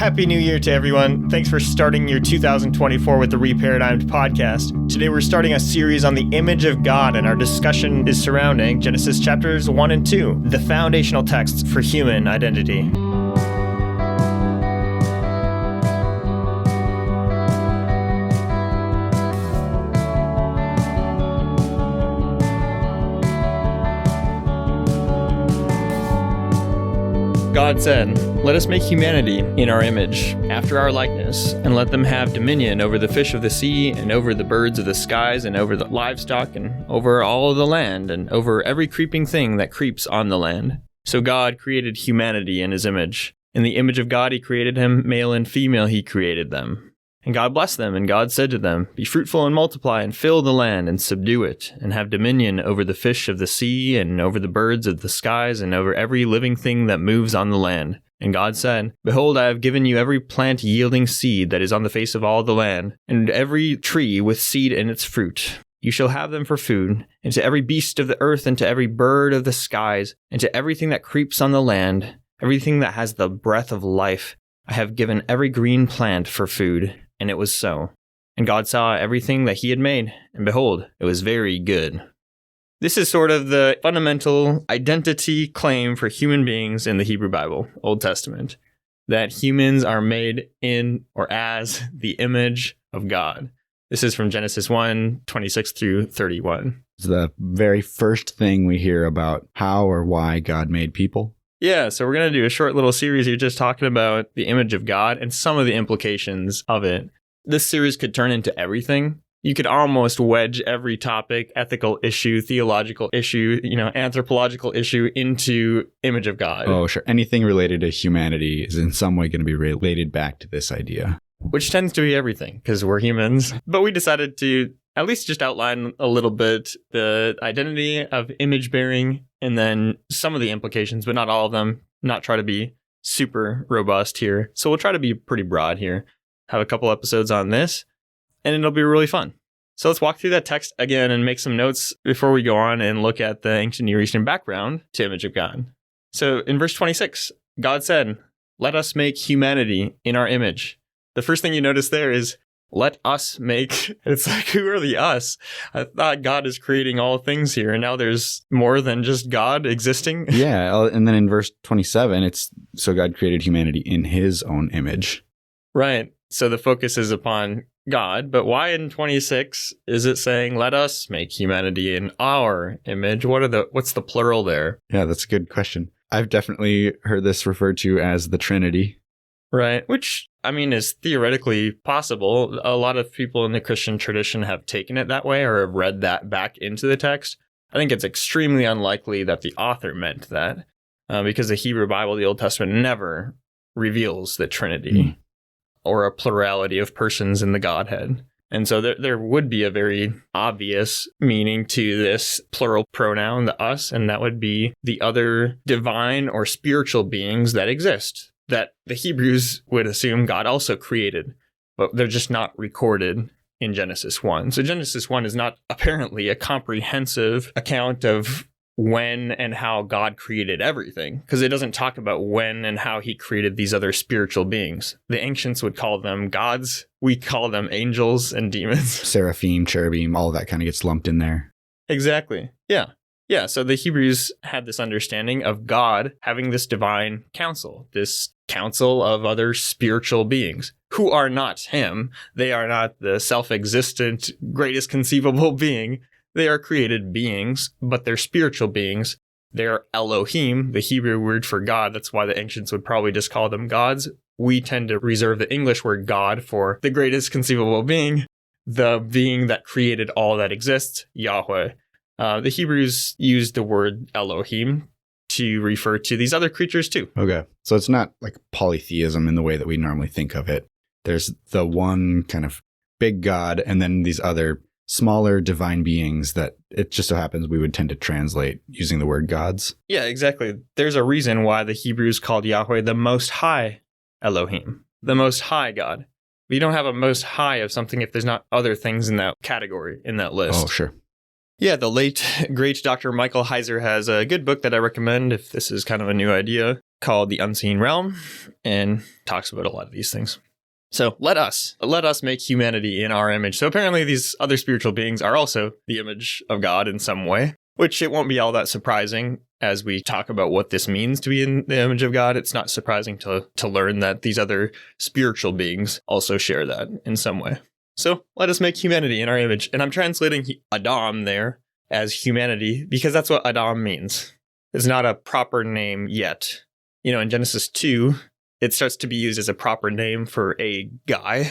Happy New Year to everyone. Thanks for starting your 2024 with the Reparadigmed podcast. Today we're starting a series on the image of God, and our discussion is surrounding Genesis chapters 1 and 2, the foundational texts for human identity. God said, "Let us make humanity in our image, after our likeness, and let them have dominion over the fish of the sea, and over the birds of the skies, and over the livestock, and over all of the land, and over every creeping thing that creeps on the land." So God created humanity in his image. In the image of God he created him, male and female he created them. And God blessed them, and God said to them, "Be fruitful and multiply, and fill the land, and subdue it, and have dominion over the fish of the sea, and over the birds of the skies, and over every living thing that moves on the land." And God said, "Behold, I have given you every plant yielding seed that is on the face of all the land, and every tree with seed in its fruit. You shall have them for food, and to every beast of the earth, and to every bird of the skies, and to everything that creeps on the land, everything that has the breath of life, I have given every green plant for food." And it was so. And God saw everything that he had made, and behold, it was very good. This is sort of the fundamental identity claim for human beings in the Hebrew Bible, Old Testament, that humans are made in or as the image of God. This is from Genesis 1, 26 through 31. It's the very first thing we hear about how or why God made people. Yeah, so we're going to do a short little series here just talking about the image of God and some of the implications of it. This series could turn into everything. You could almost wedge every topic, ethical issue, theological issue, anthropological issue into image of God. Oh, sure. Anything related to humanity is in some way going to be related back to this idea. Which tends to be everything, because we're humans. But we decided to at least just outline a little bit the identity of image bearing, and then some of the implications, but not all of them. Not try to be super robust here. So we'll try to be pretty broad here. Have a couple episodes on this, and it'll be really fun. So let's walk through that text again and make some notes before we go on and look at the ancient Near Eastern background to image of God. So in verse 26, God said, "Let us make humanity in our image." The first thing you notice there is, let us make. It's like, who are the us? I thought God is creating all things here, and now there's more than just God existing. Yeah, and then in verse 27, it's so God created humanity in his own image. Right. So the focus is upon God, but why in 26 is it saying, let us make humanity in our image? What's the plural there? Yeah, that's a good question. I've definitely heard this referred to as the Trinity. Right, which, is theoretically possible. A lot of people in the Christian tradition have taken it that way or have read that back into the text. I think it's extremely unlikely that the author meant that because the Hebrew Bible, the Old Testament, never reveals the Trinity or a plurality of persons in the Godhead. And so there would be a very obvious meaning to this plural pronoun, the us, and that would be the other divine or spiritual beings that exist, that the Hebrews would assume God also created, but they're just not recorded in Genesis 1. So Genesis 1 is not apparently a comprehensive account of when and how God created everything, because it doesn't talk about when and how he created these other spiritual beings. The ancients would call them gods. We call them angels and demons. Seraphim, cherubim, all of that kind of gets lumped in there. Exactly. Yeah. Yeah, so the Hebrews had this understanding of God having this divine council, this council of other spiritual beings who are not him. They are not the self-existent, greatest conceivable being. They are created beings, but they're spiritual beings. They're Elohim, the Hebrew word for God. That's why the ancients would probably just call them gods. We tend to reserve the English word God for the greatest conceivable being, the being that created all that exists, Yahweh. The Hebrews used the word Elohim to refer to these other creatures too. Okay. So it's not like polytheism in the way that we normally think of it. There's the one kind of big God and then these other smaller divine beings that it just so happens we would tend to translate using the word gods. Yeah, exactly. There's a reason why the Hebrews called Yahweh the Most High Elohim, the Most High God. You don't have a Most High of something if there's not other things in that category, in that list. Oh, sure. Yeah, the late, great Dr. Michael Heiser has a good book that I recommend if this is kind of a new idea. called the Unseen Realm and talks about a lot of these things. So let us make humanity in our image. So apparently these other spiritual beings are also the image of God in some way, which it won't be all that surprising as we talk about what this means to be in the image of God. It's not surprising to learn that these other spiritual beings also share that in some way. So let us make humanity in our image. And I'm translating Adam there as humanity because that's what Adam means. It's not a proper name yet. In Genesis 2, it starts to be used as a proper name for a guy,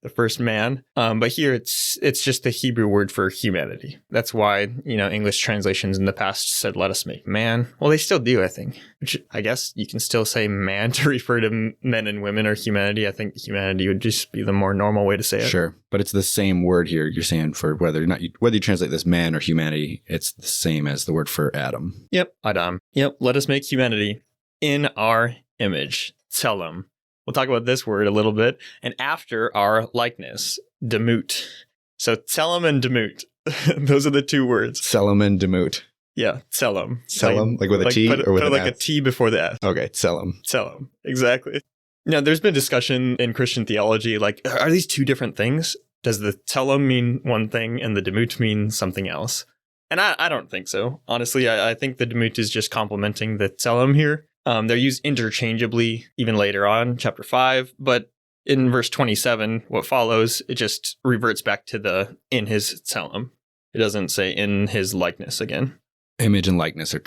the first man. But here it's just the Hebrew word for humanity. That's why, English translations in the past said, let us make man. Well, they still do, I think. Which I guess you can still say man to refer to men and women or humanity. I think humanity would just be the more normal way to say it. Sure. But it's the same word here. You're saying for whether you translate this man or humanity, it's the same as the word for Adam. Yep. Adam. Yep. Let us make humanity in our image. Tselem. We'll talk about this word a little bit. And after our likeness, demut. So tselem and demut. Those are the two words. Tselem and demut. Yeah, tselem. Tselem, like with a T or with an like S? a T before the S. Okay, tselem. Tselem, exactly. Now, there's been discussion in Christian theology, like, are these two different things? Does the tselem mean one thing and the demut mean something else? And I don't think so. Honestly, I think the demut is just complementing the tselem here. They're used interchangeably even later on, chapter 5. But in verse 27, what follows, it just reverts back to the in his tselem. It doesn't say in his likeness again. Image and likeness are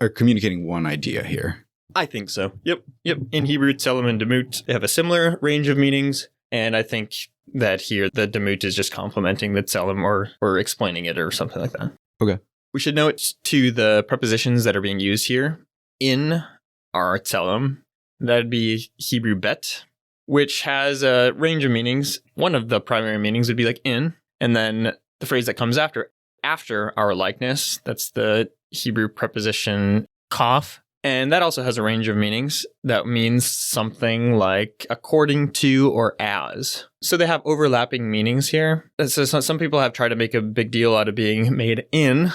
communicating one idea here. I think so. Yep. In Hebrew, tselem and demut have a similar range of meanings. And I think that here, the demut is just complementing the tselem or explaining it or something like that. Okay. We should note to the prepositions that are being used here. In our tselem, that'd be Hebrew bet, which has a range of meanings. One of the primary meanings would be like in, and then the phrase that comes after our likeness, that's the Hebrew preposition kaf, and that also has a range of meanings. That means something like according to or as. So they have overlapping meanings here. So some people have tried to make a big deal out of being made in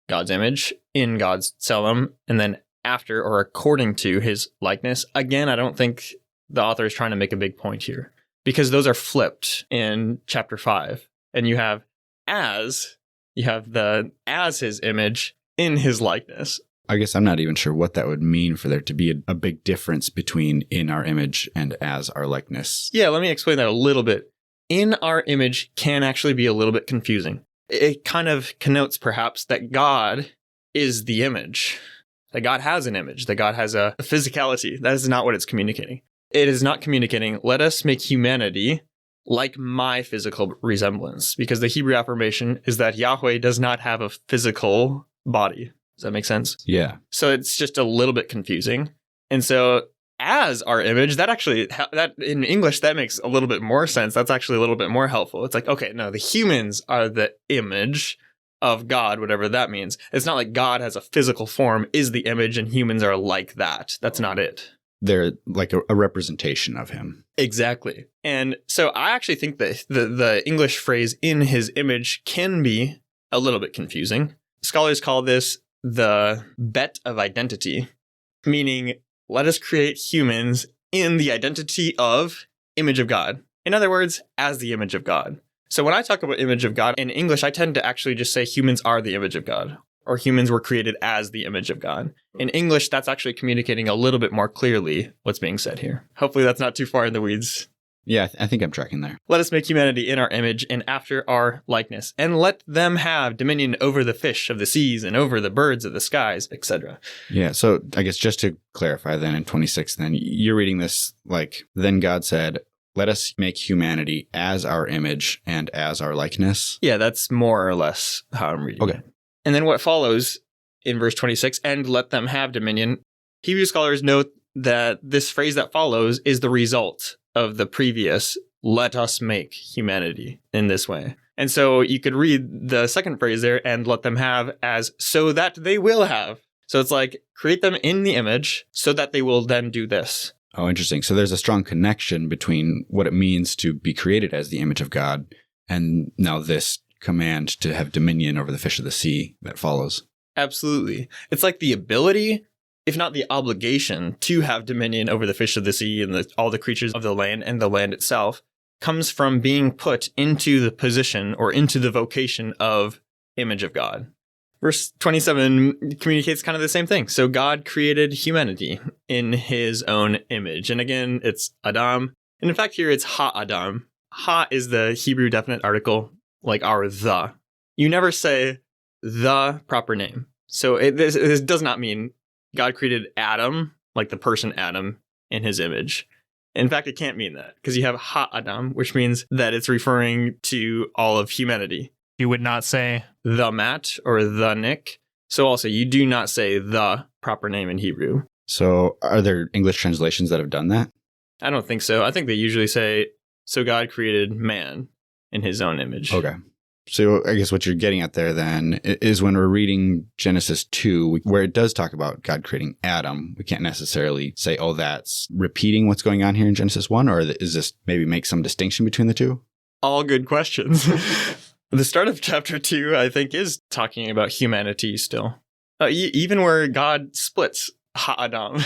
God's image, in God's tselem, and then after or according to his likeness. Again, I don't think the author is trying to make a big point here because those are flipped in chapter 5. And you have the as his image in his likeness. I guess I'm not even sure what that would mean for there to be a big difference between in our image and as our likeness. Yeah, let me explain that a little bit. In our image can actually be a little bit confusing. It kind of connotes perhaps that God is the image. That God has an image, that God has a physicality. That is not what it's communicating. It is not communicating, let us make humanity like my physical resemblance, because the Hebrew affirmation is that Yahweh does not have a physical body. Does that make sense? Yeah. So it's just a little bit confusing. And so as our image, that in English, that makes a little bit more sense. That's actually a little bit more helpful. It's like, okay, no, the humans are the image of God, whatever that means. It's not like God has a physical form, is the image, and humans are like that. That's not it. They're like a representation of him. Exactly. And so I actually think that the English phrase in his image can be a little bit confusing. Scholars call this the bet of identity, meaning let us create humans in the identity of image of God. In other words, as the image of God. So when I talk about image of God in English, I tend to actually just say humans are the image of God, or humans were created as the image of God. In English, that's actually communicating a little bit more clearly what's being said here. Hopefully that's not too far in the weeds. Yeah, I think I'm tracking there. Let us make humanity in our image and after our likeness, and let them have dominion over the fish of the seas and over the birds of the skies, etc. Yeah, so I guess just to clarify then in 26, then you're reading this like, then God said, let us make humanity as our image and as our likeness. Yeah, that's more or less how I'm reading it. And then what follows in verse 26, and let them have dominion. Hebrew scholars note that this phrase that follows is the result of the previous, let us make humanity in this way. And so you could read the second phrase there, and let them have, as so that they will have. So it's like, create them in the image so that they will then do this. Oh, interesting. So there's a strong connection between what it means to be created as the image of God and now this command to have dominion over the fish of the sea that follows. Absolutely. It's like the ability if not the obligation, to have dominion over the fish of the sea and all the creatures of the land and the land itself, comes from being put into the position or into the vocation of image of God. Verse 27 communicates kind of the same thing. So God created humanity in his own image. And again, it's Adam. And in fact, here it's ha-Adam. Ha is the Hebrew definite article, like our the. You never say the proper name. So this does not mean God created Adam, like the person Adam, in his image. In fact, it can't mean that because you have ha-Adam, which means that it's referring to all of humanity. You would not say the Matt or the Nick. So also, you do not say the proper name in Hebrew. So are there English translations that have done that? I don't think so. I think they usually say, so God created man in his own image. Okay. So I guess what you're getting at there then is when we're reading Genesis 2, where it does talk about God creating Adam, we can't necessarily say, oh, that's repeating what's going on here in Genesis 1, or is this maybe make some distinction between the two? All good questions. The start of chapter 2, I think, is talking about humanity still. Even where God splits ha-Adam.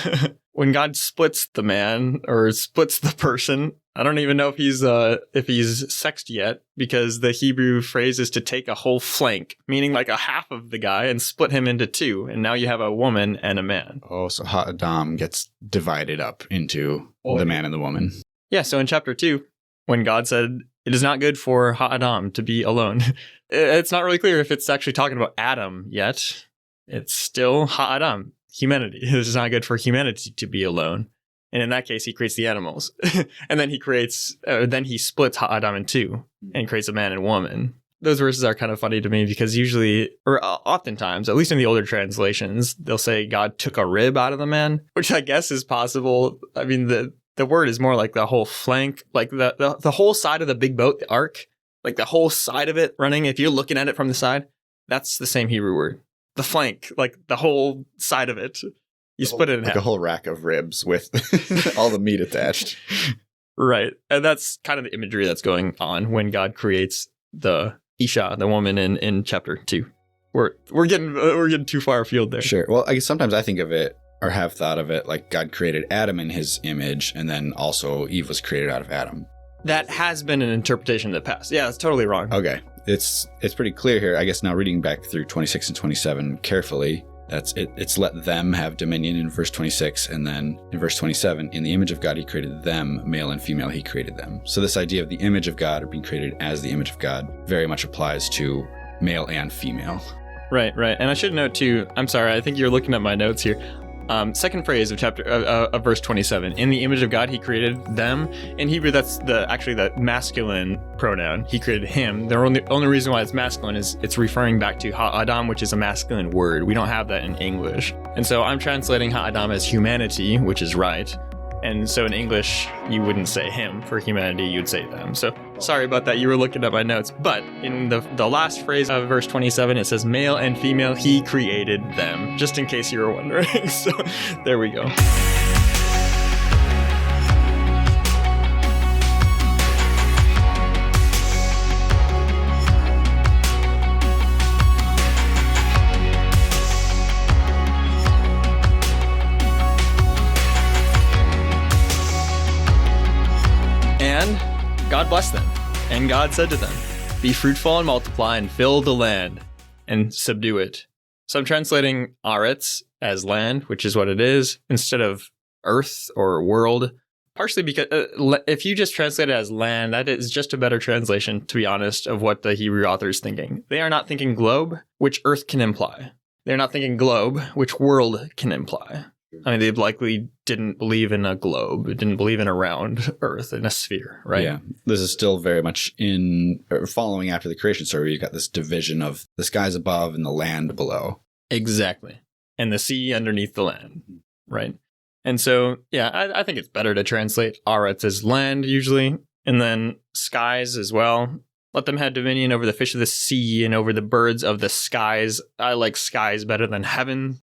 When God splits the man or splits the person, I don't even know if he's sexed yet, because the Hebrew phrase is to take a whole flank, meaning like a half of the guy, and split him into two. And now you have a woman and a man. Oh, so ha-Adam gets divided up into the man and the woman. Yeah, so in chapter 2, when God said, it is not good for ha-Adam to be alone, it's not really clear if it's actually talking about Adam yet. It's still ha-Adam, humanity. It is not good for humanity to be alone. And in that case, he creates the animals. And then he splits ha-Adam in two and creates a man and woman. Those verses are kind of funny to me because usually, or oftentimes, at least in the older translations, they'll say God took a rib out of the man, which I guess is possible. I mean, the word is more like the whole flank, like the whole side of the big boat, the ark, like the whole side of it running. If you're looking at it from the side, that's the same Hebrew word. The flank, like the whole side of it. You split it in half. Like a whole rack of ribs with all the meat attached. Right. And that's kind of the imagery that's going on when God creates the Isha, the woman in chapter 2. We're getting too far afield there. Sure. Well, I guess sometimes I think of it or have thought of it like God created Adam in his image, and then also Eve was created out of Adam. That has been an interpretation in the past. Yeah, it's totally wrong. Okay. It's pretty clear here. I guess now reading back through 26 and 27 carefully, it's let them have dominion in verse 26, and then in verse 27, in the image of God he created them, male and female he created them. So this idea of the image of God or being created as the image of God very much applies to male and female. Right. And I should note too, I'm sorry, I think you're looking at my notes here. Second phrase of verse 27. In the image of God, he created them. In Hebrew, that's actually the masculine pronoun. He created him. The only reason why it's masculine is it's referring back to ha-Adam, which is a masculine word. We don't have that in English. And so I'm translating ha-Adam as humanity, which is right. And so in English, you wouldn't say him for humanity, you'd say them. So sorry about that. You were looking at my notes. But in the last phrase of verse 27, it says male and female, he created them, just in case you were wondering. So there we go. God blessed them, and God said to them, be fruitful and multiply and fill the land and subdue it. So I'm translating Aretz as land, which is what it is, instead of earth or world, partially because if you just translate it as land, that is just a better translation, to be honest, of what the Hebrew author is thinking. They are not thinking globe, which earth can imply. They're not thinking globe, which world can imply. I mean, they likely didn't believe in a globe, didn't believe in a round earth, in a sphere, right? Yeah. This is still very much following after the creation story. You've got this division of the skies above and the land below. Exactly. And the sea underneath the land, right? And so, yeah, I think it's better to translate Aretz as land usually, and then skies as well. Let them have dominion over the fish of the sea and over the birds of the skies. I like skies better than heaven.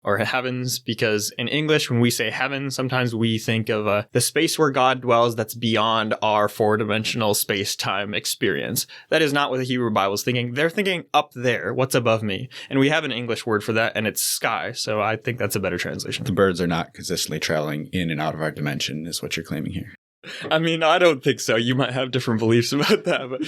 or heavens, because in English, when we say heaven, sometimes we think of the space where God dwells that's beyond our four-dimensional space-time experience. That is not what the Hebrew Bible is thinking. They're thinking up there, what's above me. And we have an English word for that, and it's sky. So I think that's a better translation. The birds are not consistently traveling in and out of our dimension, is what you're claiming here. I mean, I don't think so. You might have different beliefs about that. But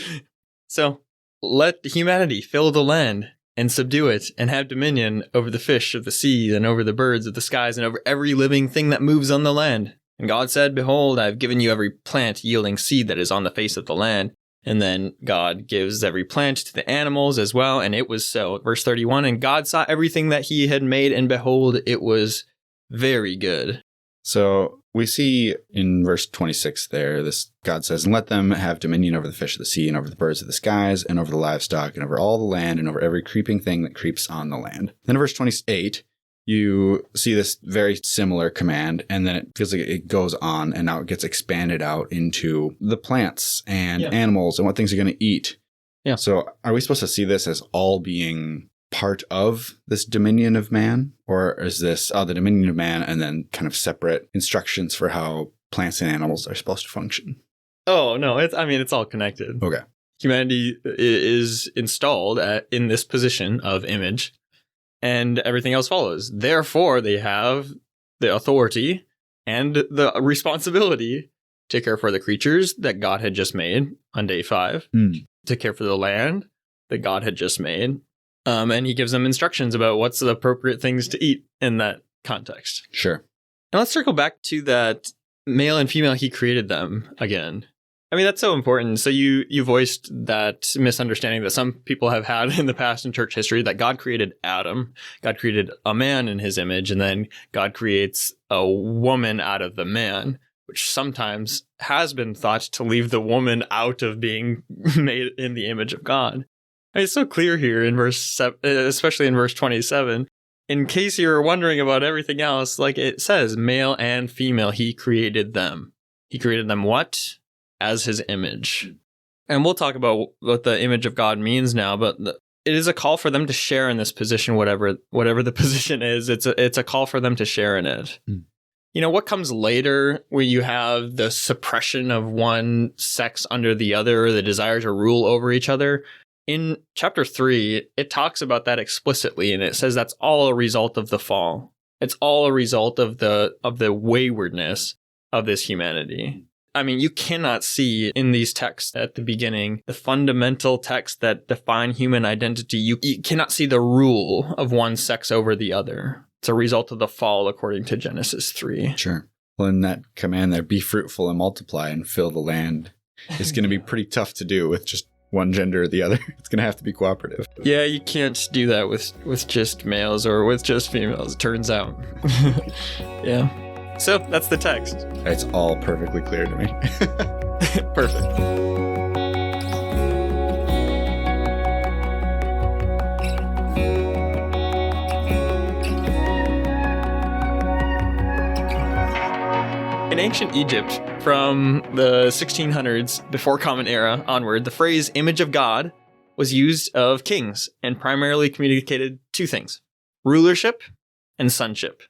so let humanity fill the land and subdue it, and have dominion over the fish of the sea, and over the birds of the skies, and over every living thing that moves on the land. And God said, Behold, I have given you every plant yielding seed that is on the face of the land. And then God gives every plant to the animals as well, and it was so. Verse 31, and God saw everything that he had made, and behold, it was very good. So we see in verse 26 there, this God says, and let them have dominion over the fish of the sea, and over the birds of the skies, and over the livestock, and over all the land, and over every creeping thing that creeps on the land. Then in verse 28, you see this very similar command, and then it feels like it goes on, and now it gets expanded out into the plants and animals and what things are going to eat. Yeah. So are we supposed to see this as all being part of this dominion of man? Or is this the dominion of man and then kind of separate instructions for how plants and animals are supposed to function? Oh, no. It's all connected. Okay. Humanity is installed in this position of image, and everything else follows. Therefore, they have the authority and the responsibility to care for the creatures that God had just made on day 5, to care for the land that God had just made. And he gives them instructions about what's the appropriate things to eat in that context. Sure. And let's circle back to that male and female, he created them again. I mean, that's so important. So you voiced that misunderstanding that some people have had in the past in church history, that God created Adam. God created a man in his image, and then God creates a woman out of the man, which sometimes has been thought to leave the woman out of being made in the image of God. It's so clear here in verse 7, especially in verse 27. In case you're wondering about everything else, like it says, male and female, he created them. He created them what? As his image. And we'll talk about what the image of God means now, but it is a call for them to share in this position, whatever the position is. It's a call for them to share in it. You know, what comes later where you have the suppression of one sex under the other, or the desire to rule over each other? In chapter 3, it talks about that explicitly, and it says that's all a result of the fall. It's all a result of the waywardness of this humanity. I mean, you cannot see in these texts at the beginning, the fundamental texts that define human identity, you cannot see the rule of one sex over the other. It's a result of the fall, according to Genesis 3. Sure. Well, in that command there, be fruitful and multiply and fill the land, is going to be pretty tough to do with just one gender or the other. It's going to have to be cooperative. Yeah, you can't do that with just males or with just females, it turns out. Yeah. So that's the text. It's all perfectly clear to me. Perfect. In ancient Egypt, from the 1600s before Common Era onward, the phrase image of God was used of kings and primarily communicated two things: rulership and sonship.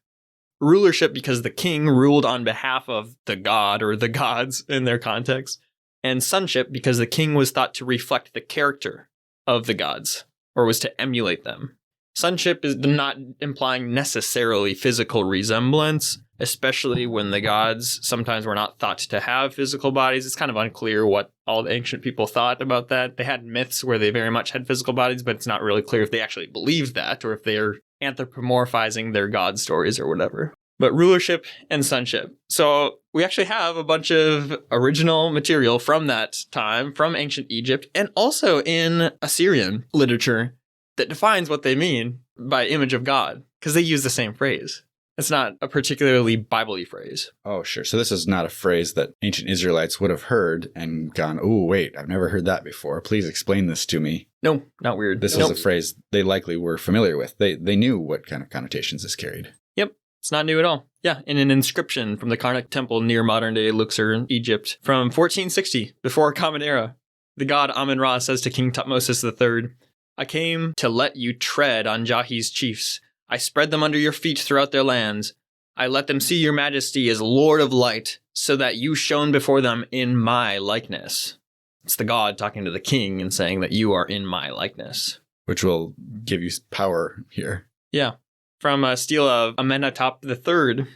Rulership because the king ruled on behalf of the god or the gods in their context, and sonship because the king was thought to reflect the character of the gods or was to emulate them. Sonship is not implying necessarily physical resemblance, especially when the gods sometimes were not thought to have physical bodies. It's kind of unclear what all the ancient people thought about that. They had myths where they very much had physical bodies, but it's not really clear if they actually believed that or if they're anthropomorphizing their god stories or whatever. But rulership and sonship. So we actually have a bunch of original material from that time, from ancient Egypt, and also in Assyrian literature that defines what they mean by image of God, because they use the same phrase. It's not a particularly Bible-y phrase. Oh, sure. So this is not a phrase that ancient Israelites would have heard and gone, oh, wait, I've never heard that before. Please explain this to me. No, not weird. This is a phrase they likely were familiar with. They knew what kind of connotations this carried. Yep. It's not new at all. Yeah, in an inscription from the Karnak temple near modern-day Luxor, Egypt, from 1460, before Common Era, the god Amun-Ra says to King Tutmosis III, I came to let you tread on Jahi's chiefs, I spread them under your feet throughout their lands. I let them see your majesty as Lord of light, so that you shone before them in my likeness. It's the god talking to the king and saying that you are in my likeness. Which will give you power here. Yeah. From a stele of Amenhotep III.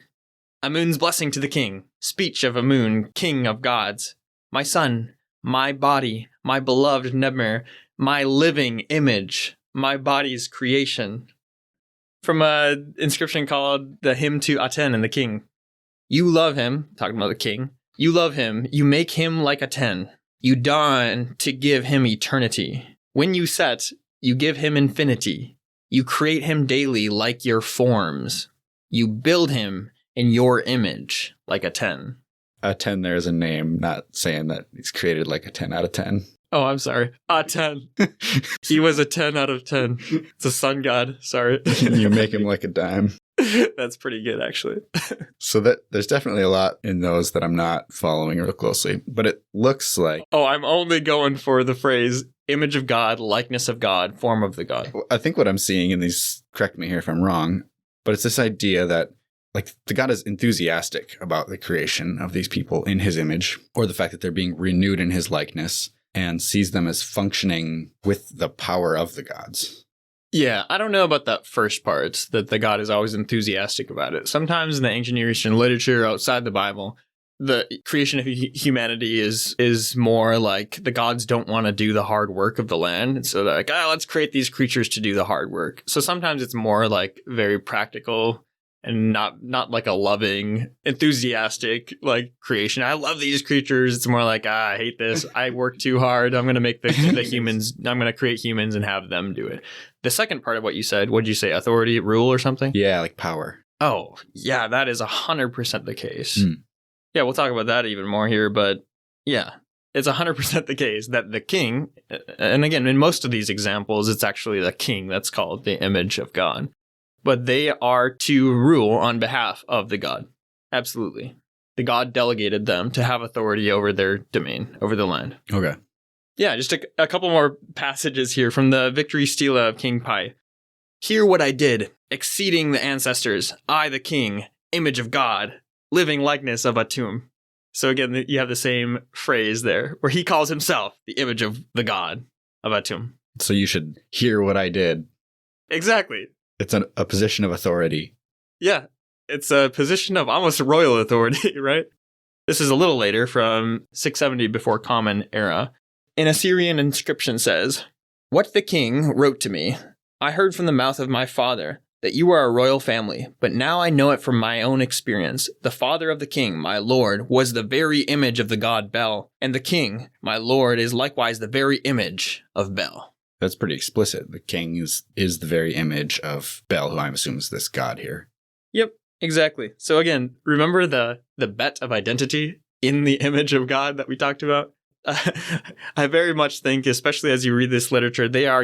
Amun's blessing to the king. Speech of Amun, king of gods. My son, my body, my beloved Nebmer, my living image, my body's creation. From an inscription called the Hymn to Aten and the King. You love him, talking about the king. You love him, you make him like Aten. You dawn to give him eternity. When you set, you give him infinity. You create him daily like your forms. You build him in your image like a 10. A 10 there is a name, not saying that he's created like a 10 out of 10. Oh, I'm sorry. A 10. He was a 10 out of 10. It's a sun god. Sorry. You make him like a dime. That's pretty good, actually. So that there's definitely a lot in those that I'm not following real closely, but it looks like... Oh, I'm only going for the phrase image of God, likeness of God, form of the God. I think what I'm seeing in these, correct me here if I'm wrong, but it's this idea that like the God is enthusiastic about the creation of these people in his image, or the fact that they're being renewed in his likeness, and sees them as functioning with the power of the gods. Yeah, I don't know about that first part, that the God is always enthusiastic about it. Sometimes in the ancient Near Eastern literature outside the Bible, the creation of humanity is more like the gods don't want to do the hard work of the land. And so they're like, let's create these creatures to do the hard work. So sometimes it's more like very practical and not like a loving, enthusiastic like creation. I love these creatures. It's more like, I hate this. I work too hard. I'm going to make the humans, I'm going to create humans and have them do it. The second part of what you said, what did you say? Authority, rule or something? Yeah, like power. Oh, yeah, that is 100% the case. Yeah, we'll talk about that even more here. But yeah, it's 100% the case that the king, and again, in most of these examples, it's actually the king that's called the image of God. But they are to rule on behalf of the god. Absolutely. The god delegated them to have authority over their domain, over the land. Okay. Yeah, just a couple more passages here from the Victory Stela of King Pi. Hear what I did, exceeding the ancestors, I the king, image of God, living likeness of Atum. So again, you have the same phrase there, where he calls himself the image of the god of Atum. So you should hear what I did. Exactly. It's a position of authority. Yeah, it's a position of almost royal authority, right? This is a little later, from 670 before Common Era. An Assyrian inscription says, What the king wrote to me, I heard from the mouth of my father, that you are a royal family, but now I know it from my own experience. The father of the king, my lord, was the very image of the god Bel, and the king, my lord, is likewise the very image of Bel. That's pretty explicit. The king is the very image of Bel, who I'm assuming is this god here. Yep, exactly. So again, remember the bet of identity in the image of God that we talked about? I very much think, especially as you read this literature, they are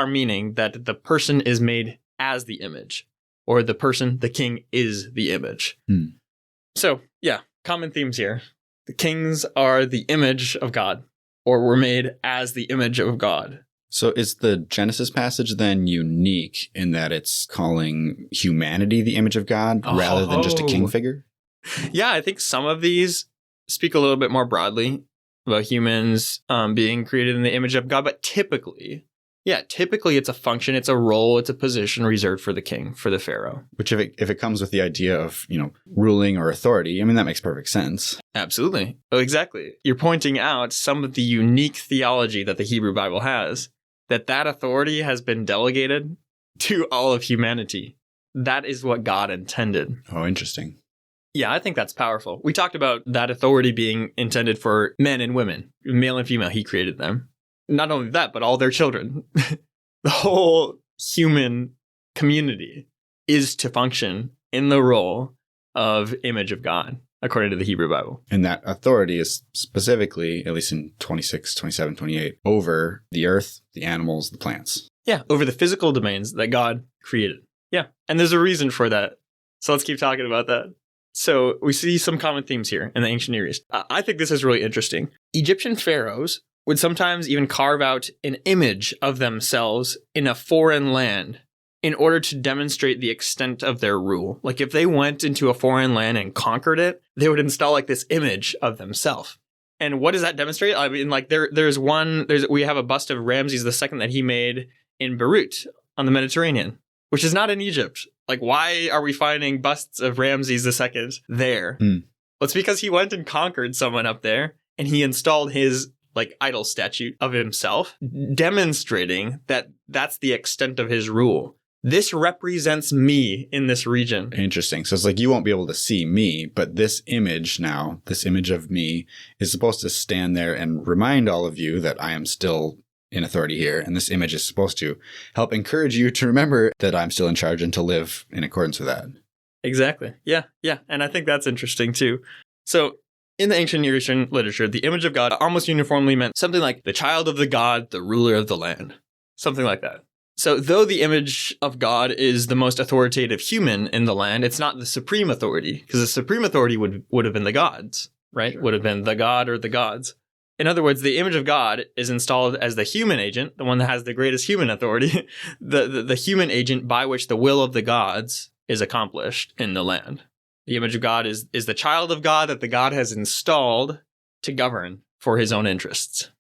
meaning that the person is made as the image, or the king is the image. So yeah, common themes here. The kings are the image of God, or were made as the image of God. So is the Genesis passage then unique in that it's calling humanity the image of God rather than just a king figure? Yeah, I think some of these speak a little bit more broadly about humans being created in the image of God, but typically it's a function, it's a role, it's a position reserved for the king, for the pharaoh. Which if it comes with the idea of, ruling or authority, I mean, that makes perfect sense. Absolutely. Oh, exactly. You're pointing out some of the unique theology that the Hebrew Bible has, that authority has been delegated to all of humanity. That is what God intended. Oh, interesting. Yeah, I think that's powerful. We talked about that authority being intended for men and women, male and female. He created them. Not only that, but all their children. The whole human community is to function in the role of image of God, according to the Hebrew Bible. And that authority is specifically, at least in 26, 27, 28, over the earth, the animals, the plants. Yeah, over the physical domains that God created. Yeah, and there's a reason for that. So let's keep talking about that. So we see some common themes here in the ancient Near East. I think this is really interesting. Egyptian pharaohs would sometimes even carve out an image of themselves in a foreign land in order to demonstrate the extent of their rule. Like if they went into a foreign land and conquered it, they would install like this image of themselves. And what does that demonstrate? I mean, like we have a bust of Ramses II that he made in Beirut on the Mediterranean, which is not in Egypt. Like, why are we finding busts of Ramses II there? Well, it's because he went and conquered someone up there and he installed his like idol statue of himself, demonstrating that that's the extent of his rule. This represents me in this region. Interesting. So it's like you won't be able to see me, but this image now, this image of me is supposed to stand there and remind all of you that I am still in authority here. And this image is supposed to help encourage you to remember that I'm still in charge and to live in accordance with that. Exactly. Yeah. And I think that's interesting too. So in the ancient Near Eastern literature, the image of God almost uniformly meant something like the child of the god, the ruler of the land, something like that. So though the image of God is the most authoritative human in the land, it's not the supreme authority, because the supreme authority would have been the gods, right? Sure. Would have been the god or the gods. In other words, the image of God is installed as the human agent, the one that has the greatest human authority, the human agent by which the will of the gods is accomplished in the land. The image of God is the child of God that the God has installed to govern for his own interests.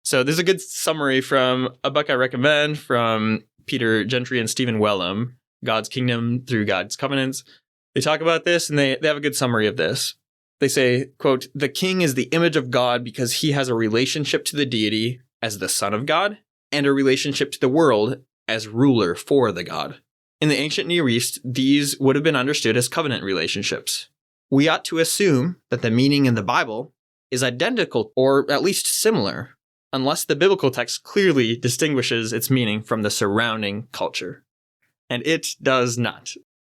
So there's a good summary from a book I recommend from Peter Gentry and Stephen Wellum, God's Kingdom Through God's Covenants. They talk about this and they have a good summary of this. They say, quote, "The king is the image of God because he has a relationship to the deity as the son of God and a relationship to the world as ruler for the God. In the ancient Near East, these would have been understood as covenant relationships. We ought to assume that the meaning in the Bible is identical or at least similar, unless the biblical text clearly distinguishes its meaning from the surrounding culture." And it does not.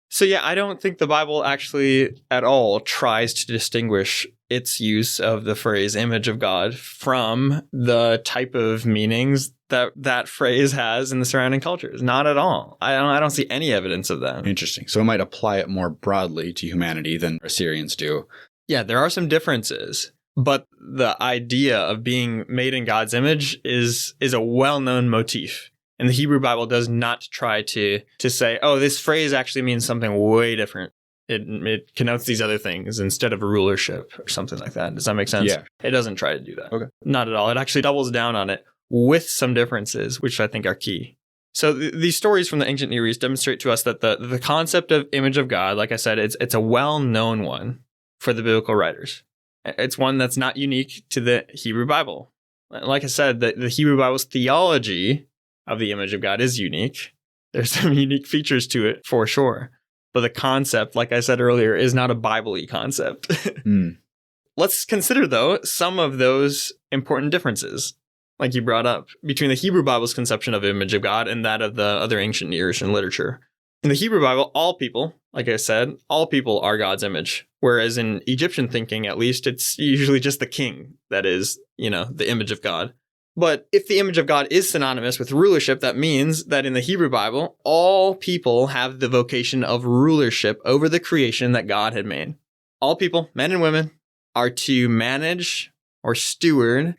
So yeah, I don't think the Bible actually at all tries to distinguish its use of the phrase image of God from the type of meanings that phrase has in the surrounding cultures. Not at all. I don't see any evidence of that. Interesting. So it might apply it more broadly to humanity than Assyrians do. Yeah, there are some differences. But the idea of being made in God's image is a well-known motif. And the Hebrew Bible does not try to say, oh, this phrase actually means something way different. It connotes these other things instead of a rulership or something like that. Does that make sense? Yeah. It doesn't try to do that. Okay. Not at all. It actually doubles down on it with some differences, which I think are key. So these stories from the ancient Near East demonstrate to us that the concept of image of God, like I said, it's a well-known one for the biblical writers. It's one that's not unique to the Hebrew Bible. Like I said, the Hebrew Bible's theology of the image of God is unique. There's some unique features to it for sure. But the concept, like I said earlier, is not a Bible-y concept. Let's consider, though, some of those important differences, like you brought up, between the Hebrew Bible's conception of image of God and that of the other ancient Near Eastern literature. In the Hebrew Bible, all people, like I said, all people are God's image. Whereas in Egyptian thinking, at least, it's usually just the king that is, the image of God. But if the image of God is synonymous with rulership, that means that in the Hebrew Bible, all people have the vocation of rulership over the creation that God had made. All people, men and women, are to manage or steward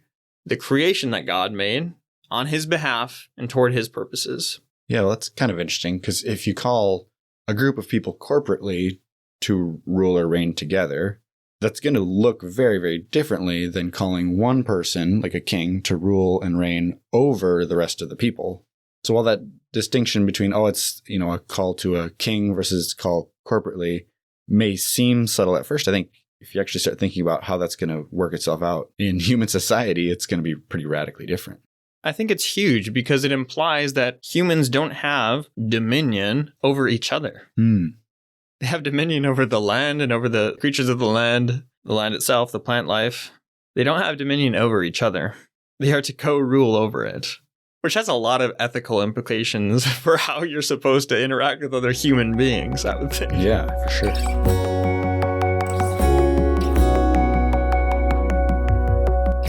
the creation that God made on his behalf and toward his purposes. Yeah, well, that's kind of interesting because if you call a group of people corporately to rule or reign together, that's going to look very, very differently than calling one person, like a king, to rule and reign over the rest of the people. So while that distinction between, it's, a call to a king versus call corporately may seem subtle at first, I think if you actually start thinking about how that's going to work itself out in human society, it's going to be pretty radically different. I think it's huge because it implies that humans don't have dominion over each other. They have dominion over the land and over the creatures of the land itself, the plant life. They don't have dominion over each other. They are to co-rule over it, which has a lot of ethical implications for how you're supposed to interact with other human beings, I would think. Yeah, for sure.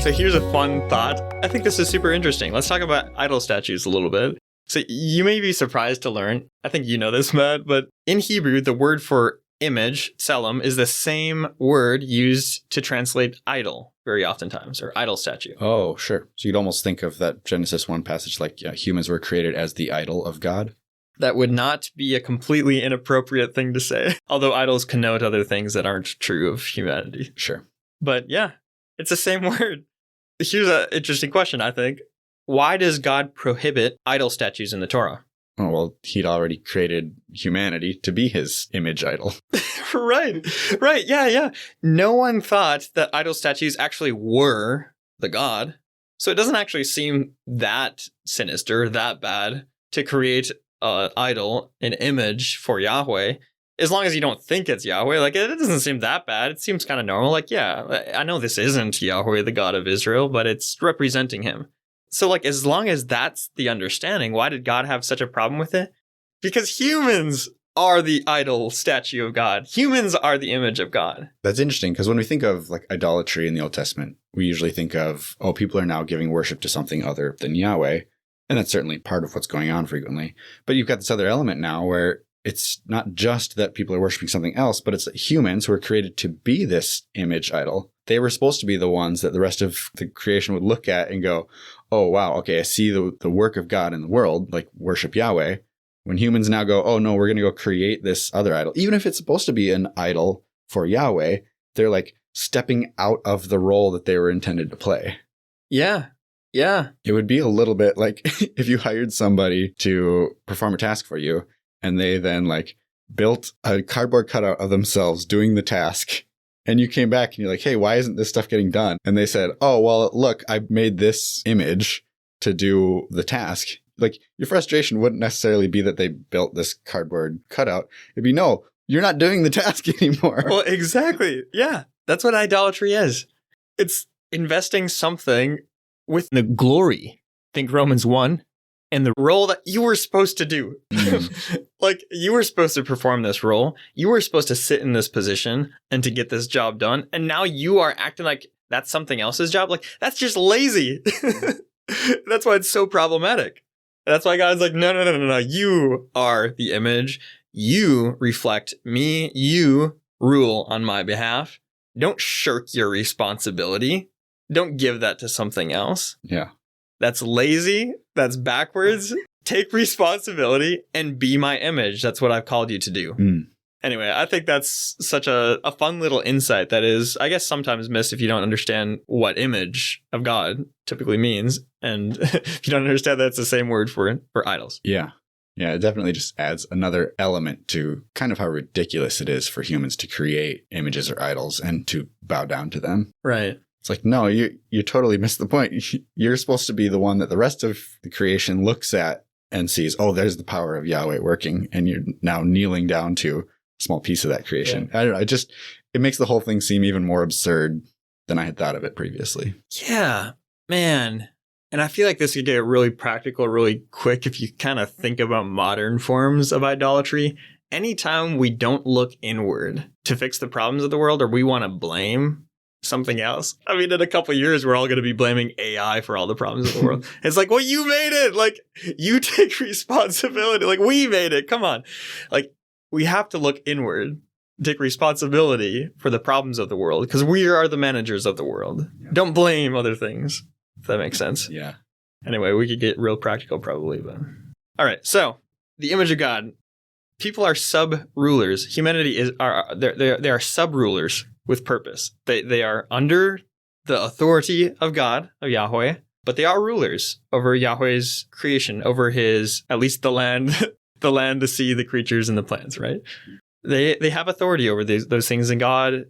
So here's a fun thought. I think this is super interesting. Let's talk about idol statues a little bit. So you may be surprised to learn, I think you know this, Matt, but in Hebrew, the word for image, tselem, is the same word used to translate idol very oftentimes, or idol statue. Oh, sure. So you'd almost think of that Genesis 1 passage like humans were created as the idol of God. That would not be a completely inappropriate thing to say. Although idols connote other things that aren't true of humanity. Sure. But yeah, it's the same word. Here's an interesting question, I think. Why does God prohibit idol statues in the Torah? Oh, well, he'd already created humanity to be his image idol. Right. Yeah. No one thought that idol statues actually were the God. So it doesn't actually seem that sinister, that bad to create an idol, an image for Yahweh. As long as you don't think it's Yahweh, like, it doesn't seem that bad. It seems kind of normal. Like, yeah, I know this isn't Yahweh, the God of Israel, but it's representing him. So, like, as long as that's the understanding, why did God have such a problem with it? Because humans are the idol statue of God. Humans are the image of God. That's interesting, because when we think of like idolatry in the Old Testament, we usually think of, oh, people are now giving worship to something other than Yahweh. And that's certainly part of what's going on frequently. But you've got this other element now where it's not just that people are worshiping something else, but it's that humans who are created to be this image idol. They were supposed to be the ones that the rest of the creation would look at and go, oh, wow, okay, I see the work of God in the world, like worship Yahweh. When humans now go, oh, no, we're going to go create this other idol. Even if it's supposed to be an idol for Yahweh, they're like stepping out of the role that they were intended to play. Yeah. It would be a little bit like if you hired somebody to perform a task for you and they then like built a cardboard cutout of themselves doing the task. And you came back and you're like, hey, why isn't this stuff getting done? And they said, oh, well, look, I made this image to do the task. Like, your frustration wouldn't necessarily be that they built this cardboard cutout. It'd be, no, you're not doing the task anymore. Well, exactly. Yeah. That's what idolatry is. It's investing something with the glory. Think Romans 1. And the role that you were supposed to do. Like, you were supposed to perform this role. You were supposed to sit in this position and to get this job done. And now you are acting like that's something else's job. Like, that's just lazy. That's why it's so problematic. That's why God's like, no. You are the image. You reflect me. You rule on my behalf. Don't shirk your responsibility. Don't give that to something else. Yeah. That's lazy. That's backwards. Take responsibility and be my image. That's what I've called you to do. Anyway, I think that's such a fun little insight that is, I guess, sometimes missed if you don't understand what image of God typically means. And if you don't understand that, it's the same word for idols. Yeah. Yeah, it definitely just adds another element to kind of how ridiculous it is for humans to create images or idols and to bow down to them. Right. It's like, no, you totally missed the point. You're supposed to be the one that the rest of the creation looks at and sees, oh, there's the power of Yahweh working. And you're now kneeling down to a small piece of that creation. Yeah. I don't know. It makes the whole thing seem even more absurd than I had thought of it previously. Yeah, man. And I feel like this could get really practical really quick if you kind of think about modern forms of idolatry. Anytime we don't look inward to fix the problems of the world, or we want to blame something else. I mean, in a couple of years, we're all going to be blaming AI for all the problems of the world. It's like, well, you made it. Like, you take responsibility. Like, we made it. Come on. Like, we have to look inward, take responsibility for the problems of the world, because we are the managers of the world. Yeah. Don't blame other things, if that makes sense. Yeah. Anyway, we could get real practical probably, but... All right, so, the image of God. People are sub-rulers. Humanity they are sub-rulers with purpose. They are under the authority of God, of Yahweh, but they are rulers over Yahweh's creation, over his, at least the land, the sea, the creatures, and the plants, right? They have authority over those things, and God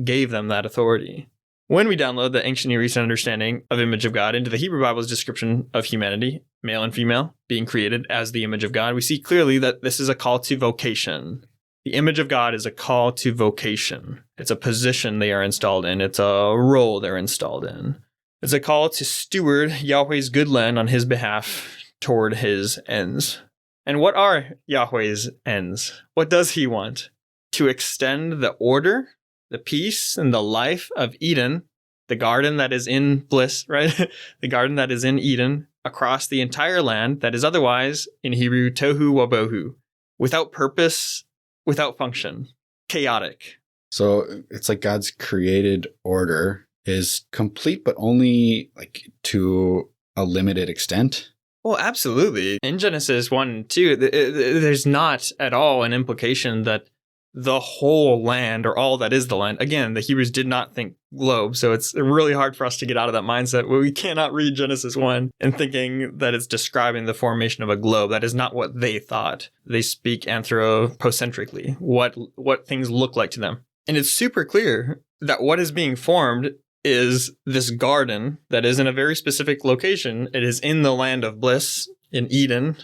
gave them that authority. When we download the ancient Near Eastern understanding of image of God into the Hebrew Bible's description of humanity, male and female, being created as the image of God, we see clearly that this is a call to vocation. The image of God is a call to vocation. It's a position they are installed in. It's a role they're installed in. It's a call to steward Yahweh's good land on his behalf toward his ends. And what are Yahweh's ends? What does he want? To extend the order, the peace, and the life of Eden, the garden that is in bliss, right? The garden that is in Eden, across the entire land that is otherwise, in Hebrew, tohu wabohu, without purpose, without function, chaotic. So it's like God's created order is complete, but only like to a limited extent. Well, absolutely. In Genesis 1 and 2, there's not at all an implication that the whole land or all that is the land. Again, the Hebrews did not think globe, so it's really hard for us to get out of that mindset where we cannot read Genesis 1 and thinking that it's describing the formation of a globe. That is not what they thought. They speak anthropocentrically, what things look like to them. And it's super clear that what is being formed is this garden that is in a very specific location. It is in the land of bliss, in Eden,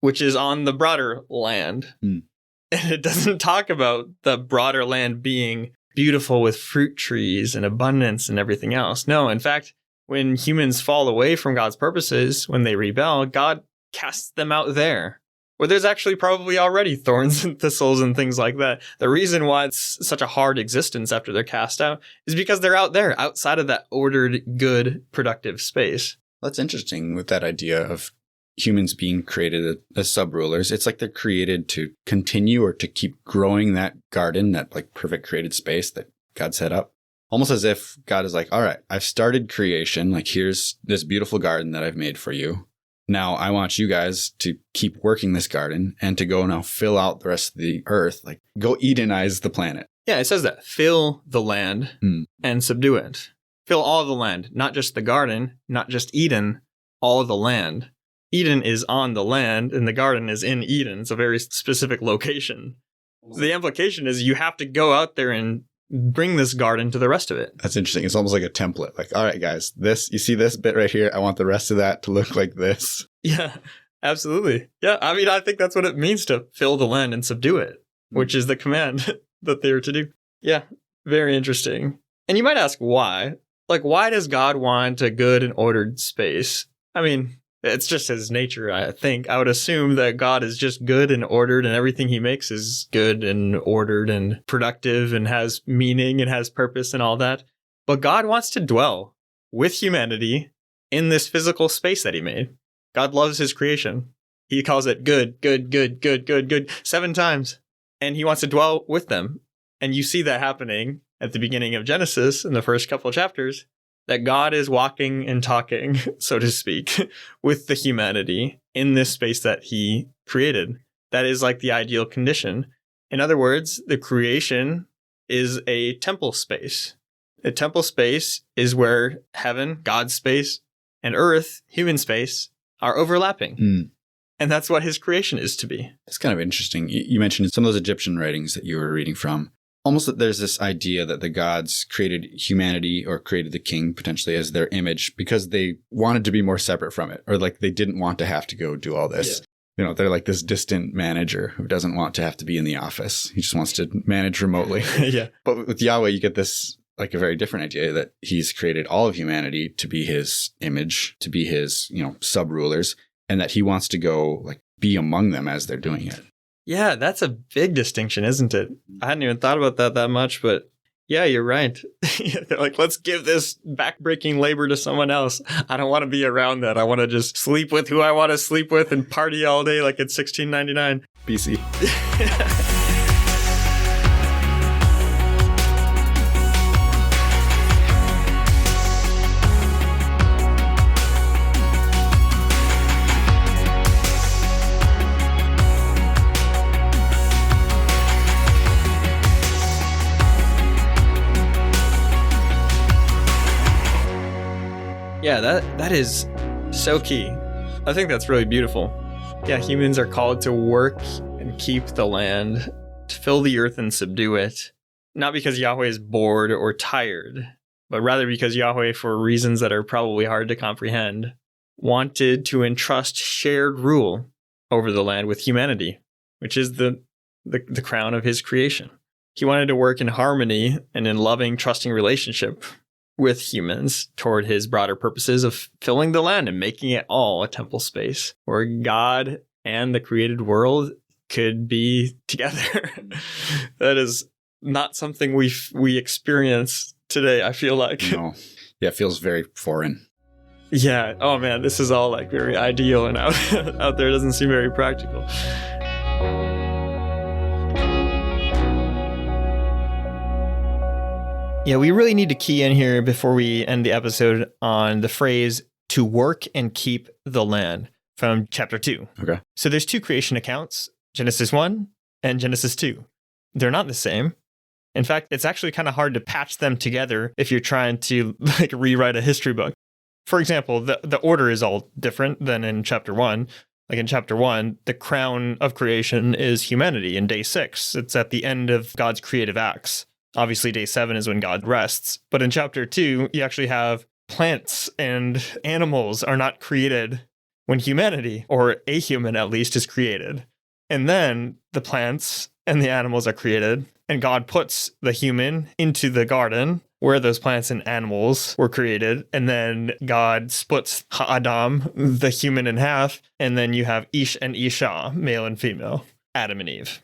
which is on the broader land. And it doesn't talk about the broader land being beautiful with fruit trees and abundance and everything else. No, in fact, when humans fall away from God's purposes, when they rebel, God casts them out there, where there's actually probably already thorns and thistles and things like that. The reason why it's such a hard existence after they're cast out is because they're out there, outside of that ordered, good, productive space. That's interesting with that idea of humans being created as sub-rulers. It's like they're created to continue or to keep growing that garden, that like perfect created space that God set up. Almost as if God is like, all right, I've started creation. Like, here's this beautiful garden that I've made for you. Now I want you guys to keep working this garden and to go now fill out the rest of the earth. Like, go Edenize the planet. Yeah, it says that. Fill the land and subdue it. Fill all the land, not just the garden, not just Eden, all the land. Eden is on the land and the garden is in Eden. It's a very specific location. The implication is you have to go out there and bring this garden to the rest of it. That's interesting. It's almost like a template. Like, all right, guys, you see this bit right here? I want the rest of that to look like this. Yeah, absolutely. Yeah, I mean, I think that's what it means to fill the land and subdue it, which is the command that they are to do. Yeah, very interesting. And you might ask why. Like, why does God want a good and ordered space? I mean, it's just his nature, I think. I would assume that God is just good and ordered and everything he makes is good and ordered and productive and has meaning and has purpose and all that. But God wants to dwell with humanity in this physical space that he made. God loves his creation. He calls it good, good, good, good, good, good 7 times. And he wants to dwell with them. And you see that happening at the beginning of Genesis in the first couple of chapters. That God is walking and talking, so to speak, with the humanity in this space that he created. That is like the ideal condition. In other words, the creation is a temple space. A temple space is where heaven, God's space, and earth, human space, are overlapping. And that's what his creation is to be. It's kind of interesting. You mentioned some of those Egyptian writings that you were reading from. Almost that there's this idea that the gods created humanity or created the king potentially as their image because they wanted to be more separate from it, or like they didn't want to have to go do all this. Yeah. You know, they're like this distant manager who doesn't want to have to be in the office. He just wants to manage remotely. Yeah. But with Yahweh, you get this like a very different idea that he's created all of humanity to be his image, to be his, sub-rulers, and that he wants to go like be among them as they're doing it. Yeah, that's a big distinction, isn't it? I hadn't even thought about that much, but yeah, you're right. They're like, let's give this backbreaking labor to someone else. I don't want to be around that. I want to just sleep with who I want to sleep with and party all day like it's 1699 BC. Yeah, that is so key. I think that's really beautiful. Yeah, humans are called to work and keep the land, to fill the earth and subdue it. Not because Yahweh is bored or tired, but rather because Yahweh, for reasons that are probably hard to comprehend, wanted to entrust shared rule over the land with humanity, which is the crown of his creation. He wanted to work in harmony and in loving, trusting relationship with humans toward his broader purposes of filling the land and making it all a temple space where God and the created world could be together. That is not something we experience today, I feel like. No. Yeah, it feels very foreign. Yeah. Oh man, this is all like very ideal and out there. It doesn't seem very practical. Yeah, we really need to key in here before we end the episode on the phrase, to work and keep the land. from chapter 2. Okay. So there's two creation accounts, Genesis 1 and Genesis 2. They're not the same. In fact, it's actually kind of hard to patch them together if you're trying to rewrite a history book. For example, the order is all different than in chapter 1. Like in chapter 1, the crown of creation is humanity in day 6. It's at the end of God's creative acts. Obviously, day 7 is when God rests. But in chapter 2, you actually have plants and animals are not created when humanity, or a human at least, is created. And then the plants and the animals are created, and God puts the human into the garden where those plants and animals were created. And then God splits Adam, the human, in half. And then you have Ish and Isha, male and female, Adam and Eve.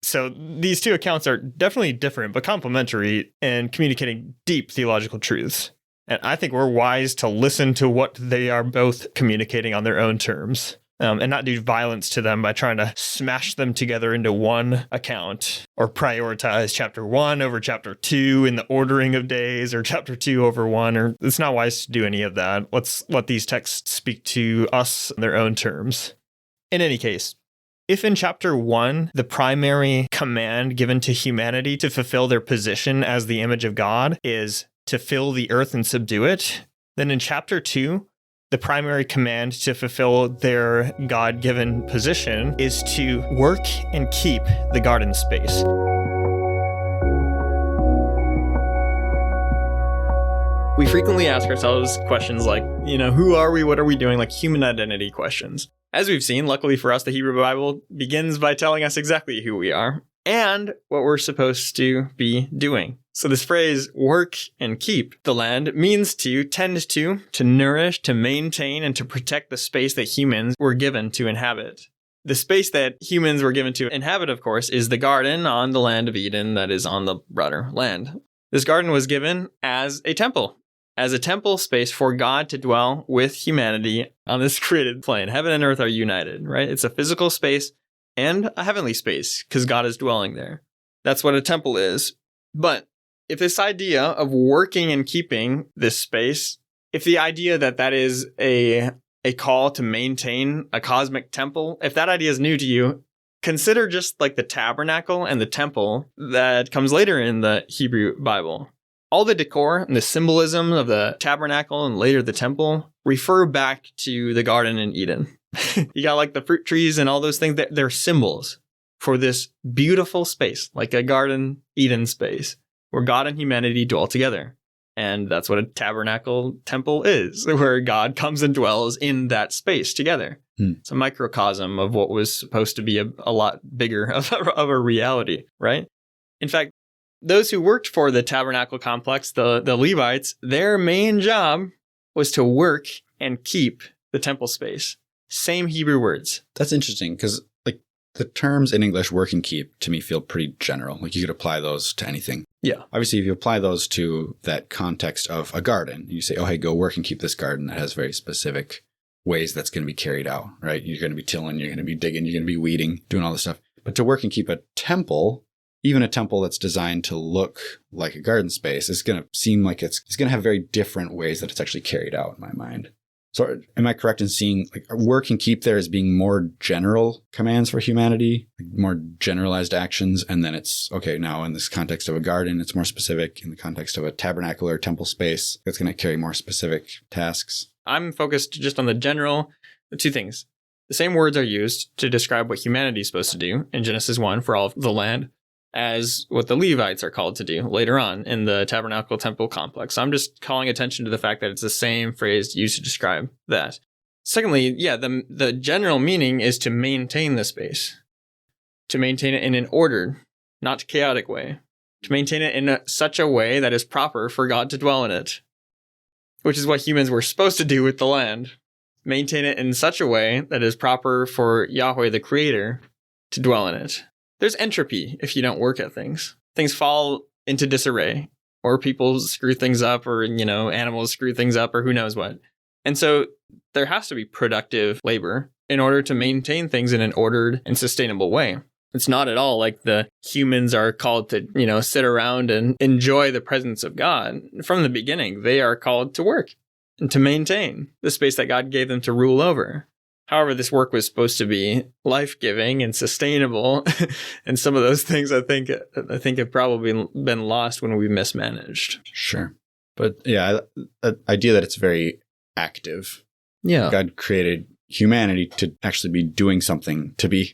So these two accounts are definitely different, but complementary and communicating deep theological truths. And I think we're wise to listen to what they are both communicating on their own terms. And not do violence to them by trying to smash them together into one account or prioritize chapter 1 over chapter 2 in the ordering of days, or chapter 2 over 1. Or it's not wise to do any of that. Let's let these texts speak to us on their own terms. In any case, if in chapter 1, the primary command given to humanity to fulfill their position as the image of God is to fill the earth and subdue it, then in chapter 2, the primary command to fulfill their God-given position is to work and keep the garden space. We frequently ask ourselves questions like, who are we? What are we doing? Like human identity questions. As we've seen, luckily for us, the Hebrew Bible begins by telling us exactly who we are and what we're supposed to be doing. So this phrase, work and keep the land, means to tend to nourish, to maintain, and to protect the space that humans were given to inhabit. The space that humans were given to inhabit, of course, is the garden on the land of Eden that is on the broader land. This garden was given as a temple space for God to dwell with humanity on this created plane. Heaven and earth are united, right? It's a physical space and a heavenly space because God is dwelling there. That's what a temple is. But if this idea of working and keeping this space, if the idea that is a call to maintain a cosmic temple, if that idea is new to you, consider just like the tabernacle and the temple that comes later in the Hebrew Bible. All the decor and the symbolism of the tabernacle and later the temple refer back to the garden in Eden. You got like the fruit trees and all those things. They're symbols for this beautiful space, like a garden Eden space, where God and humanity dwell together. And that's what a tabernacle temple is, where God comes and dwells in that space together. It's a microcosm of what was supposed to be a lot bigger of a reality, right? In fact, those who worked for the tabernacle complex, the Levites, their main job was to work and keep the temple space. Same Hebrew words. That's interesting because the terms in English, work and keep, to me feel pretty general. Like you could apply those to anything. Yeah. Obviously, if you apply those to that context of a garden, you say, oh, hey, go work and keep this garden. That has very specific ways that's going to be carried out, right? You're going to be tilling, you're going to be digging, you're going to be weeding, doing all this stuff. But to work and keep a temple, even a temple that's designed to look like a garden space, is going to seem like it's going to have very different ways that it's actually carried out in my mind. So am I correct in seeing like work and keep there as being more general commands for humanity, more generalized actions? And then it's, okay, now in this context of a garden, it's more specific. In the context of a tabernacle or temple space, it's going to carry more specific tasks. I'm focused just on the general, two things. The same words are used to describe what humanity is supposed to do in Genesis 1 for all of the land as what the Levites are called to do later on in the tabernacle temple complex. So I'm just calling attention to the fact that it's the same phrase used to describe that. Secondly, the general meaning is to maintain the space, to maintain it in an ordered, not chaotic way, to maintain it in such a way that is proper for God to dwell in it, which is what humans were supposed to do with the land. Maintain it in such a way that is proper for Yahweh the Creator to dwell in it. There's entropy if you don't work at things. Things fall into disarray, or people screw things up, or, animals screw things up, or who knows what. And so there has to be productive labor in order to maintain things in an ordered and sustainable way. It's not at all like the humans are called to, sit around and enjoy the presence of God. From the beginning, they are called to work and to maintain the space that God gave them to rule over. However, this work was supposed to be life-giving and sustainable, and some of those things I think have probably been lost when we mismanaged. Sure. But yeah, the idea that it's very active. Yeah. God created humanity to actually be doing something, to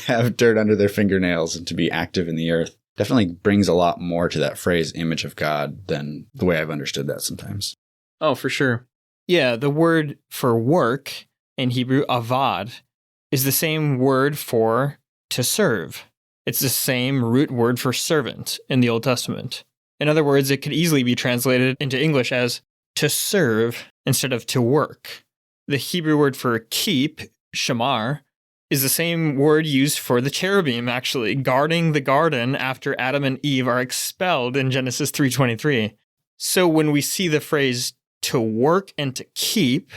have dirt under their fingernails and to be active in the earth. Definitely brings a lot more to that phrase, image of God, than the way I've understood that sometimes. Oh, for sure. Yeah, the word for work in Hebrew, avad, is the same word for to serve. It's the same root word for servant in the Old Testament. In other words, it could easily be translated into English as to serve instead of to work. The Hebrew word for keep, shamar, is the same word used for the cherubim, actually, guarding the garden after Adam and Eve are expelled in Genesis 3:23. So when we see the phrase to work and to keep,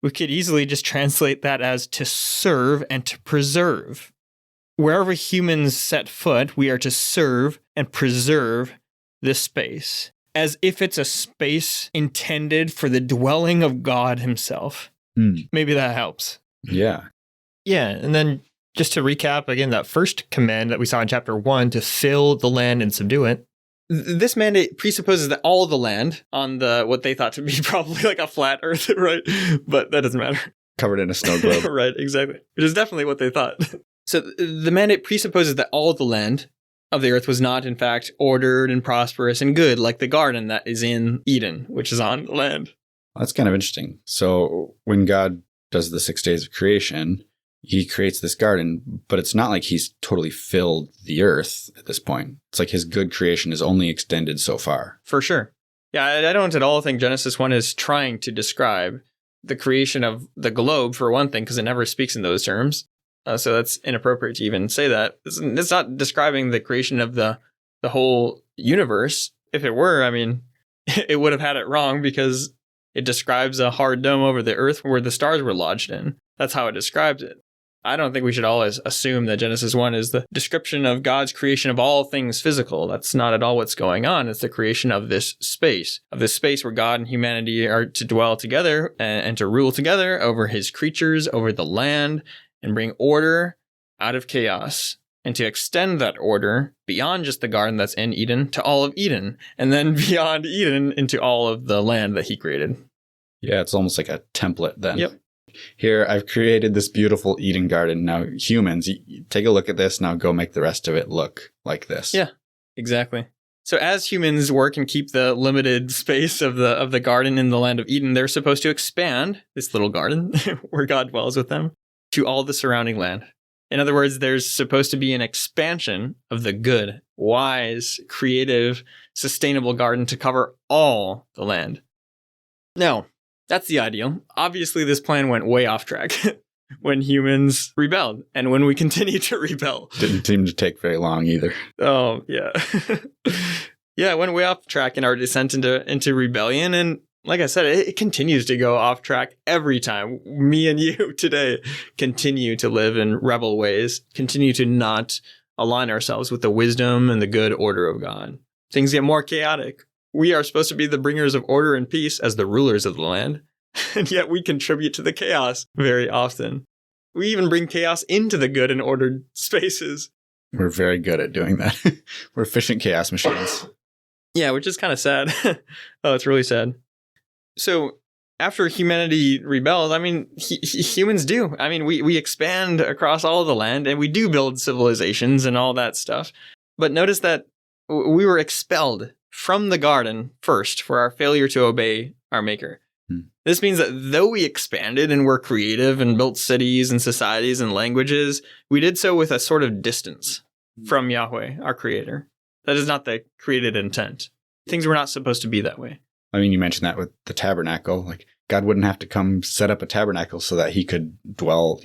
we could easily just translate that as to serve and to preserve. Wherever humans set foot, we are to serve and preserve this space, as if it's a space intended for the dwelling of God himself. Maybe that helps. Yeah. Yeah, and then just to recap, again, that first command that we saw in chapter 1, to fill the land and subdue it. This mandate presupposes that all the land on the what they thought to be probably like a flat earth, right? But that doesn't matter. Covered in a snow globe. Right, exactly. Which is definitely what they thought. So the mandate presupposes that all the land of the earth was not, in fact, ordered and prosperous and good, like the garden that is in Eden, which is on the land. That's kind of interesting. So when God does the 6 days of creation, he creates this garden, but it's not like he's totally filled the earth at this point. It's like his good creation is only extended so far. For sure. Yeah, I don't at all think Genesis 1 is trying to describe the creation of the globe, for one thing, because it never speaks in those terms. So that's inappropriate to even say that. It's not describing the creation of the whole universe. If it were, I mean, it would have had it wrong, because it describes a hard dome over the earth where the stars were lodged in. That's how it describes it. I don't think we should always assume that Genesis 1 is the description of God's creation of all things physical. That's not at all what's going on. It's the creation of this space where God and humanity are to dwell together and to rule together over his creatures, over the land, and bring order out of chaos, and to extend that order beyond just the garden that's in Eden to all of Eden, and then beyond Eden into all of the land that he created. Yeah, it's almost like a template then. Yep. Here, I've created this beautiful Eden garden. Now, humans, you take a look at this. Now go make the rest of it look like this. Yeah, exactly. So as humans work and keep the limited space of the garden in the land of Eden, they're supposed to expand this little garden where God dwells with them to all the surrounding land. In other words, there's supposed to be an expansion of the good, wise, creative, sustainable garden to cover all the land. Now, that's the ideal. Obviously, this plan went way off track when humans rebelled, and when we continue to rebel. Didn't seem to take very long either. Oh, yeah. Yeah, it went way off track in our descent into rebellion, and like I said, it continues to go off track every time. Me and you today continue to live in rebel ways, continue to not align ourselves with the wisdom and the good order of God. Things get more chaotic. We are supposed to be the bringers of order and peace as the rulers of the land, and yet we contribute to the chaos very often. We even bring chaos into the good and ordered spaces. We're very good at doing that. We're efficient chaos machines. Yeah, which is kind of sad. Oh, it's really sad. So after humanity rebels, I mean, humans do. I mean, we expand across all of the land, and we do build civilizations and all that stuff. But notice that we were expelled from the garden first for our failure to obey our maker. This means that though we expanded and were creative and built cities and societies and languages, we did so with a sort of distance from Yahweh, our creator. That is not the created intent. Things were not supposed to be that way. I mean, you mentioned that with the tabernacle. Like, God wouldn't have to come set up a tabernacle so that he could dwell,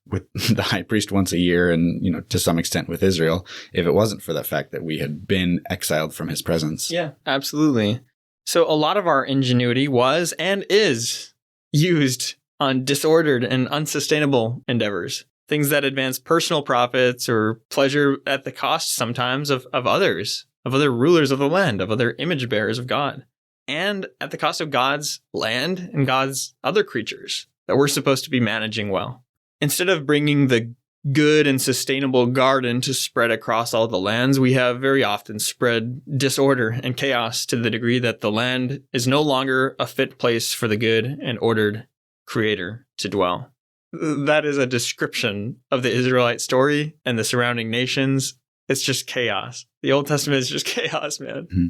with the high priest once a year and, to some extent with Israel, if it wasn't for the fact that we had been exiled from his presence. Yeah, absolutely. So a lot of our ingenuity was and is used on disordered and unsustainable endeavors. Things that advance personal profits or pleasure at the cost sometimes of others, of other rulers of the land, of other image bearers of God. And at the cost of God's land and God's other creatures that we're supposed to be managing well. Instead of bringing the good and sustainable garden to spread across all the lands, we have very often spread disorder and chaos to the degree that the land is no longer a fit place for the good and ordered Creator to dwell. That is a description of the Israelite story and the surrounding nations. It's just chaos. The Old Testament is just chaos, man. Mm-hmm.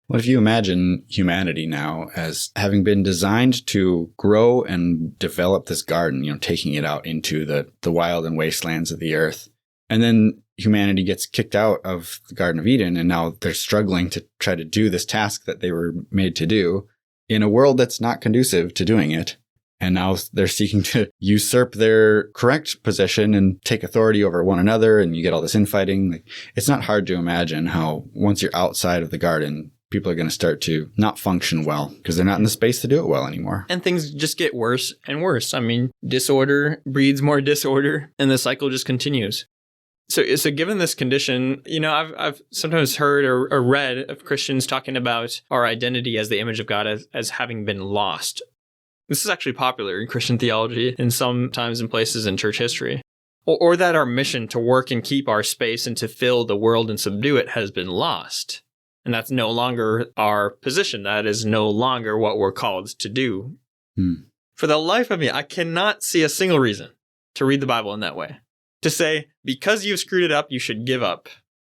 Well, if you imagine humanity now as having been designed to grow and develop this garden, taking it out into the wild and wastelands of the earth, and then humanity gets kicked out of the Garden of Eden, and now they're struggling to try to do this task that they were made to do in a world that's not conducive to doing it. And now they're seeking to usurp their correct position and take authority over one another, and you get all this infighting. It's not hard to imagine how once you're outside of the garden, people are going to start to not function well because they're not in the space to do it well anymore. And things just get worse and worse. I mean, disorder breeds more disorder, and the cycle just continues. So given this condition, I've sometimes heard or read of Christians talking about our identity as the image of God as having been lost. This is actually popular in Christian theology and sometimes in places in church history. Or that our mission to work and keep our space and to fill the world and subdue it has been lost. And that's no longer our position. That is no longer what we're called to do. For the life of me, I cannot see a single reason to read the Bible in that way. To say, because you've screwed it up, you should give up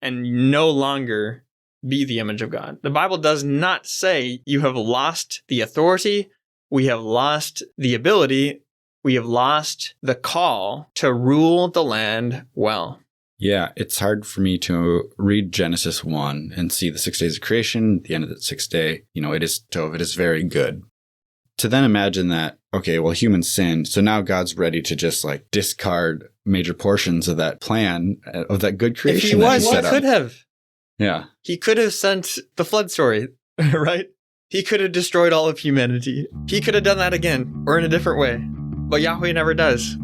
and no longer be the image of God. The Bible does not say you have lost the authority, we have lost the ability, we have lost the call to rule the land well. Yeah, it's hard for me to read Genesis 1 and see the 6 days of creation. At the end of the sixth day, it is Tov, it is very good. To then imagine that, okay, well, humans sinned, so now God's ready to just discard major portions of that plan, of that good creation that he set up. He could have. Yeah. He could have sent the flood story, right? He could have destroyed all of humanity. He could have done that again, or in a different way. But Yahweh never does.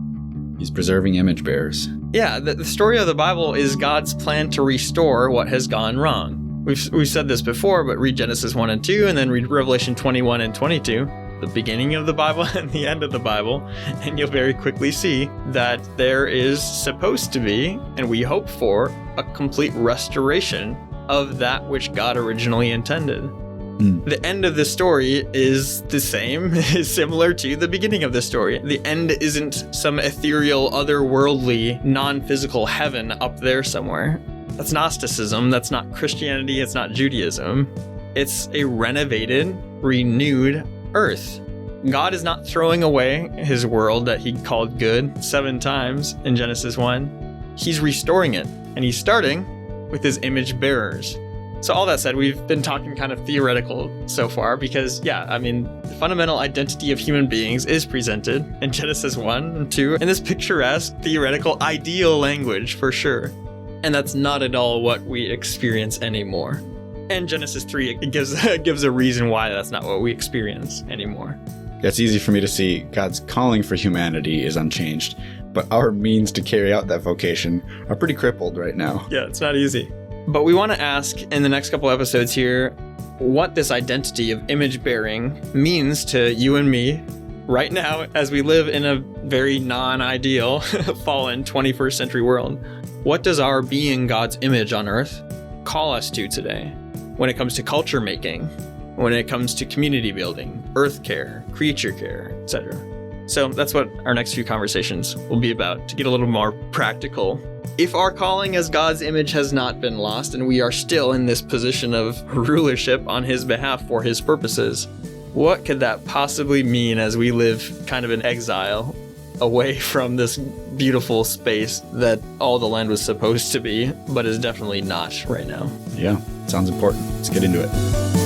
He's preserving image bearers. Yeah, the story of the Bible is God's plan to restore what has gone wrong. We've said this before, but read Genesis 1 and 2, and then read Revelation 21 and 22, the beginning of the Bible and the end of the Bible, and you'll very quickly see that there is supposed to be, and we hope for, a complete restoration of that which God originally intended. The end of the story is the same, is similar to the beginning of the story. The end isn't some ethereal, otherworldly, non-physical heaven up there somewhere. That's Gnosticism, that's not Christianity, it's not Judaism. It's a renovated, renewed earth. God is not throwing away his world that he called good 7 times in Genesis 1. He's restoring it, and he's starting with his image bearers. So all that said, we've been talking kind of theoretical so far because, the fundamental identity of human beings is presented in Genesis 1 and 2 in this picturesque, theoretical, ideal language for sure. And that's not at all what we experience anymore. And Genesis 3, it gives a reason why that's not what we experience anymore. It's easy for me to see God's calling for humanity is unchanged, but our means to carry out that vocation are pretty crippled right now. Yeah, it's not easy. But we want to ask in the next couple episodes here what this identity of image bearing means to you and me right now as we live in a very non-ideal, fallen 21st century world. What does our being God's image on earth call us to today when it comes to culture making, when it comes to community building, earth care, creature care, etc.? So that's what our next few conversations will be about, to get a little more practical. If our calling as God's image has not been lost and we are still in this position of rulership on his behalf for his purposes, what could that possibly mean as we live kind of in exile away from this beautiful space that all the land was supposed to be, but is definitely not right now? Yeah, sounds important. Let's get into it.